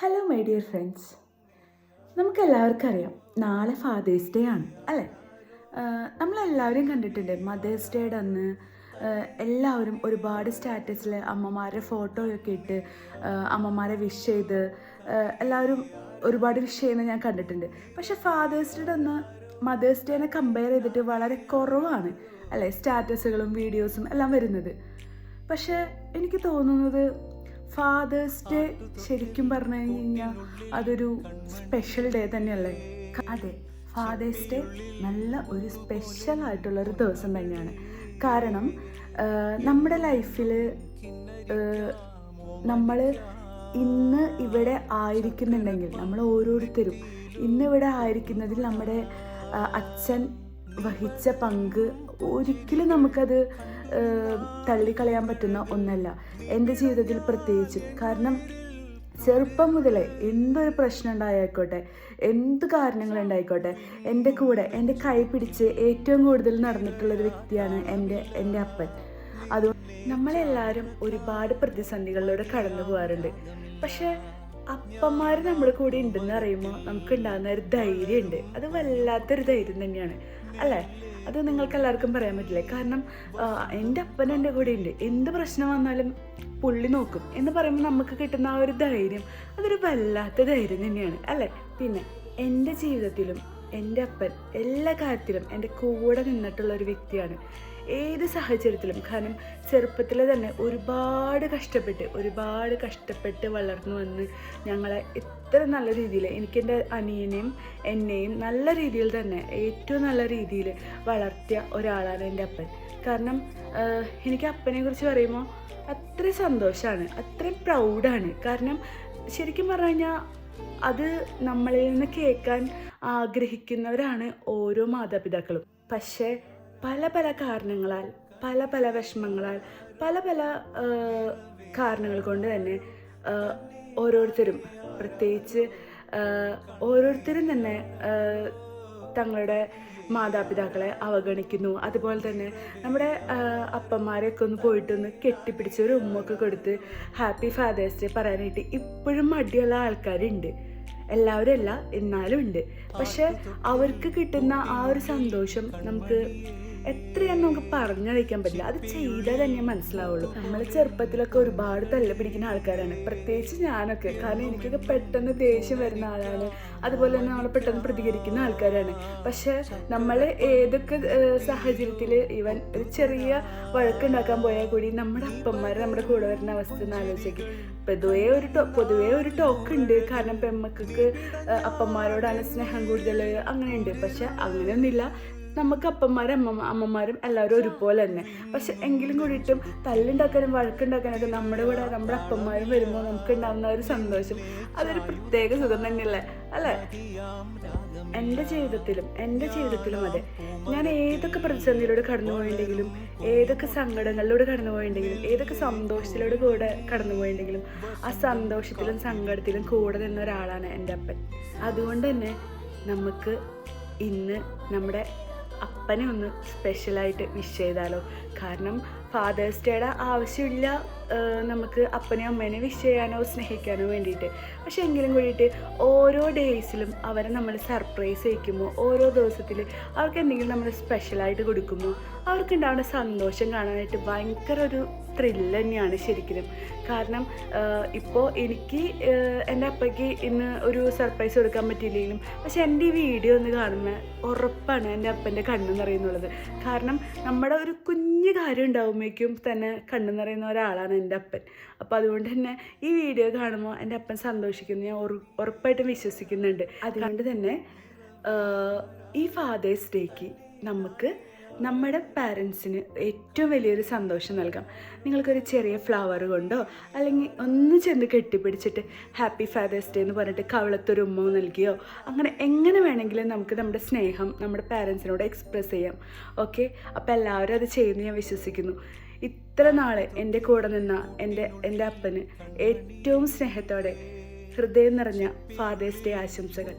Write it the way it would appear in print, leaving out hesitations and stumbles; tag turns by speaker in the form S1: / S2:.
S1: Hello my dear friends, നമുക്കെല്ലാവർക്കും അറിയാം നാളെ ഫാദേഴ്സ് ഡേ ആണ് അല്ലേ. നമ്മളെല്ലാവരും കണ്ടിട്ടുണ്ട് മദേഴ്സ് ഡേയുടെ അന്ന് എല്ലാവരും ഒരുപാട് സ്റ്റാറ്റസിൽ അമ്മമാരുടെ ഫോട്ടോ ഒക്കെ ഇട്ട് അമ്മമാരെ വിഷ് ചെയ്ത് എല്ലാവരും ഒരുപാട് വിഷ് ചെയ്യുന്നത് ഞാൻ കണ്ടിട്ടുണ്ട്. പക്ഷെ ഫാദേഴ്സ് ഡേയുടെ അന്ന് മദേഴ്സ് ഡേനെ കമ്പയർ ചെയ്തിട്ട് വളരെ കുറവാണ് അല്ലേ സ്റ്റാറ്റസുകളും വീഡിയോസും എല്ലാം വരുന്നത്. പക്ഷേ എനിക്ക് തോന്നുന്നത് ഫാദേഴ്സ് ഡേ ശരിക്കും പറഞ്ഞു കഴിഞ്ഞാൽ അതൊരു സ്പെഷ്യൽ ഡേ തന്നെയല്ലേ. അതെ, ഫാദേഴ്സ് ഡേ നല്ല ഒരു സ്പെഷ്യൽ ആയിട്ടുള്ളൊരു ദിവസം തന്നെയാണ്. കാരണം നമ്മുടെ ലൈഫിൽ നമ്മൾ ഇന്ന് ഇവിടെ ആയിരിക്കുന്നുണ്ടെങ്കിൽ നമ്മൾ ഓരോരുത്തരും ഇന്നിവിടെ ആയിരിക്കുന്നതിൽ നമ്മുടെ അച്ഛൻ വഹിച്ച പങ്ക് ഒരിക്കലും നമുക്കത് തള്ളിക്കളയാൻ പറ്റുന്ന ഒന്നല്ല, എൻ്റെ ജീവിതത്തിൽ പ്രത്യേകിച്ചും. കാരണം ചെറുപ്പം മുതലേ എന്തൊരു പ്രശ്നം ഉണ്ടായിക്കോട്ടെ, എന്ത് കാരണങ്ങളുണ്ടായിക്കോട്ടെ, എൻ്റെ കൂടെ എൻ്റെ കൈ പിടിച്ച് ഏറ്റവും കൂടുതൽ നടന്നിട്ടുള്ളൊരു വ്യക്തിയാണ് എൻ്റെ അപ്പൻ. അതുകൊണ്ട് നമ്മളെല്ലാവരും ഒരുപാട് പ്രതിസന്ധികളിലൂടെ കടന്നു പോകാറുണ്ട്. പക്ഷേ അപ്പന്മാർ നമ്മുടെ കൂടെ ഉണ്ടെന്ന് അറിയുമ്പോൾ നമുക്കുണ്ടാകുന്ന ഒരു ധൈര്യമുണ്ട്. അത് വല്ലാത്തൊരു ധൈര്യം തന്നെയാണ് അല്ലേ. അത് നിങ്ങൾക്ക് എല്ലാവർക്കും പറയാൻ പറ്റില്ലേ. കാരണം എൻ്റെ അപ്പൻ എൻ്റെ കൂടെ ഉണ്ട്, എന്ത് പ്രശ്നം വന്നാലും പുള്ളി നോക്കും എന്ന് പറയുമ്പോൾ നമുക്ക് കിട്ടുന്ന ആ ഒരു ധൈര്യം അതൊരു വല്ലാത്ത ധൈര്യം തന്നെയാണ് അല്ലേ. പിന്നെ എൻ്റെ ജീവിതത്തിലും എൻ്റെ അപ്പൻ എല്ലാ കാര്യത്തിലും എൻ്റെ കൂടെ നിന്നിട്ടുള്ളൊരു വ്യക്തിയാണ്, ഏത് സാഹചര്യത്തിലും. കാരണം ചെറുപ്പത്തിൽ തന്നെ ഒരുപാട് കഷ്ടപ്പെട്ട് വളർന്നു വന്ന് ഞങ്ങളെ ഇത്ര നല്ല രീതിയിൽ, എനിക്കെൻ്റെ അനിയനെയും എന്നെയും നല്ല രീതിയിൽ തന്നെ ഏറ്റവും നല്ല രീതിയിൽ വളർത്തിയ ഒരാളാണ് എൻ്റെ അപ്പൻ. കാരണം എനിക്ക് അപ്പനെ കുറിച്ച് പറയുമ്പോൾ അത്രയും സന്തോഷമാണ്, അത്രയും പ്രൗഡാണ്. കാരണം ശരിക്കും പറഞ്ഞു കഴിഞ്ഞാൽ അത് നമ്മളിൽ നിന്ന് കേൾക്കാൻ ആഗ്രഹിക്കുന്നവരാണ് ഓരോ മാതാപിതാക്കളും. പക്ഷേ പല കാരണങ്ങളാൽ, പല വിഷമങ്ങളാൽ, പല കാരണങ്ങൾ കൊണ്ട് തന്നെ ഓരോരുത്തരും, പ്രത്യേകിച്ച് ഓരോരുത്തരും തന്നെ തങ്ങളുടെ മാതാപിതാക്കളെ അവഗണിക്കുന്നു. അതുപോലെ തന്നെ നമ്മുടെ അപ്പന്മാരെയൊക്കെ ഒന്ന് പോയിട്ടൊന്ന് കെട്ടിപ്പിടിച്ച് ഒരു ഉമ്മൊക്കെ കൊടുത്ത് ഹാപ്പി ഫാദേഴ്സ് ഡേ പറയാനായിട്ട് ഇപ്പോഴും മടിയുള്ള ആൾക്കാരുണ്ട്. എല്ലാവരും അല്ല, എന്നാലും ഉണ്ട്. പക്ഷെ അവർക്ക് കിട്ടുന്ന ആ ഒരു സന്തോഷം നമുക്ക് എത്രയാണെന്ന് നമുക്ക് പറഞ്ഞറിയിക്കാൻ പറ്റില്ല. അത് ചെയ്താൽ തന്നെ മനസ്സിലാവുള്ളൂ. നമ്മൾ ചെറുപ്പത്തിലൊക്കെ ഒരുപാട് തല്ല് പിടിക്കുന്ന ആൾക്കാരാണ്, പ്രത്യേകിച്ച് ഞാനൊക്കെ. കാരണം എനിക്കൊക്കെ പെട്ടെന്ന് ദേഷ്യം വരുന്ന ആളാണ്, അതുപോലെ തന്നെ നമ്മൾ പെട്ടെന്ന് പ്രതികരിക്കുന്ന ആൾക്കാരാണ്. പക്ഷെ നമ്മൾ ഏതൊക്കെ സാഹചര്യത്തിൽ ഈവൻ ഒരു ചെറിയ വഴക്കുണ്ടാക്കാൻ പോയാൽ കൂടി നമ്മുടെ അപ്പന്മാർ നമ്മുടെ കൂടെ വരുന്ന അവസ്ഥ ഒന്ന് ആലോചിച്ചേക്ക്. പൊതുവേ ഒരു ടോക്ക് ഉണ്ട്, കാരണം പെമ്മക്കൾക്ക് അപ്പന്മാരോടാണ് സ്നേഹം കൂടുതൽ, അങ്ങനെയുണ്ട്. പക്ഷെ അങ്ങനെയൊന്നുമില്ല, നമുക്ക് അപ്പന്മാരും അമ്മമാരും എല്ലാവരും ഒരുപോലെ തന്നെ. പക്ഷെ എങ്കിലും കൂടിയിട്ടും തല്ലുണ്ടാക്കാനും വഴക്കുണ്ടാക്കാനൊക്കെ നമ്മുടെ കൂടെ നമ്മുടെ അപ്പന്മാരും വരുമ്പോൾ നമുക്ക് ഉണ്ടാകുന്ന ഒരു സന്തോഷം അതൊരു പ്രത്യേക സുഖം തന്നെയല്ലേ അല്ലേ. എൻ്റെ ജീവിതത്തിലും അതെ, ഞാൻ ഏതൊക്കെ പ്രതിസന്ധിയിലൂടെ കടന്നു പോയിട്ടുണ്ടെങ്കിലും, ഏതൊക്കെ സങ്കടങ്ങളിലൂടെ കടന്നു പോയിട്ടുണ്ടെങ്കിലും, ഏതൊക്കെ സന്തോഷത്തിലൂടെ കൂടെ കടന്നു പോയിട്ടുണ്ടെങ്കിലും, ആ സന്തോഷത്തിലും സങ്കടത്തിലും കൂടെ നിന്ന ഒരാളാണ് എൻ്റെ അപ്പൻ. അതുകൊണ്ട് തന്നെ നമുക്ക് ഇന്ന് നമ്മുടെ അപ്പനെ ഒന്ന് സ്പെഷ്യലായിട്ട് വിഷ് ചെയ്താലോ. കാരണം ഫാദേഴ്സ് ഡേയുടെ ആവശ്യമില്ല നമുക്ക് അപ്പനെയും അമ്മേനെ വിഷ് ചെയ്യാനോ സ്നേഹിക്കാനോ വേണ്ടിയിട്ട്. പക്ഷെ എങ്കിലും കൂടിയിട്ട് ഓരോ ഡേയ്സിലും അവരെ നമ്മൾ സർപ്രൈസ് ചെയ്യിക്കുമ്പോൾ, ഓരോ ദിവസത്തിൽ അവർക്ക് എന്തെങ്കിലും നമ്മൾ സ്പെഷ്യലായിട്ട് കൊടുക്കുമ്പോൾ അവർക്കുണ്ടാവുന്ന സന്തോഷം കാണാനായിട്ട് ഭയങ്കര ഒരു ത്രില്ല് തന്നെയാണ് ശരിക്കും. കാരണം ഇപ്പോൾ എനിക്ക് എൻ്റെ അപ്പയ്ക്ക് ഇന്ന് ഒരു സർപ്രൈസ് കൊടുക്കാൻ പറ്റിയില്ലെങ്കിലും, പക്ഷെ എൻ്റെ ഈ വീഡിയോ ഒന്ന് കാണുമ്പോൾ ഉറപ്പാണ് എൻ്റെ അപ്പൻ്റെ കണ്ണ് നിറയുന്നുള്ളത്. കാരണം നമ്മുടെ ഒരു കുഞ്ഞു കാര്യം ഉണ്ടാകുമ്പോഴേക്കും തന്നെ കണ്ണ് നിറയുന്ന ഒരാളാണ് എൻ്റെ അപ്പൻ. അപ്പോൾ അതുകൊണ്ട് തന്നെ ഈ വീഡിയോ കാണുമ്പോൾ എൻ്റെ അപ്പൻ സന്തോഷിക്കുന്നു ഞാൻ ഉറപ്പായിട്ടും വിശ്വസിക്കുന്നുണ്ട്. അതുകൊണ്ട് തന്നെ ഈ ഫാദേഴ്സ് ഡേക്ക് നമുക്ക് നമ്മുടെ പാരൻസിന് ഏറ്റവും വലിയൊരു സന്തോഷം നൽകാം. നിങ്ങൾക്കൊരു ചെറിയ ഫ്ലവർ കൊണ്ടോ അല്ലെങ്കിൽ ഒന്ന് ചെന്ന് കെട്ടിപ്പിടിച്ചിട്ട് ഹാപ്പി ഫാദേഴ്സ് ഡേ എന്ന് പറഞ്ഞിട്ട് കവളത്തൊരു ഉമ്മ നൽകിയോ, അങ്ങനെ എങ്ങനെ വേണമെങ്കിലും നമുക്ക് നമ്മുടെ സ്നേഹം നമ്മുടെ പാരൻസിനോട് എക്സ്പ്രസ് ചെയ്യാം. ഓക്കെ, അപ്പോൾ എല്ലാവരും അത് ചെയ്യുമെന്ന് ഞാൻ വിശ്വസിക്കുന്നു. ഇത്ര നാൾ എൻ്റെ കൂടെ നിന്ന എൻ്റെ അപ്പന് ഏറ്റവും സ്നേഹത്തോടെ ഹൃദയം നിറഞ്ഞ ഫാദേഴ്സ് ഡേ ആശംസകൾ.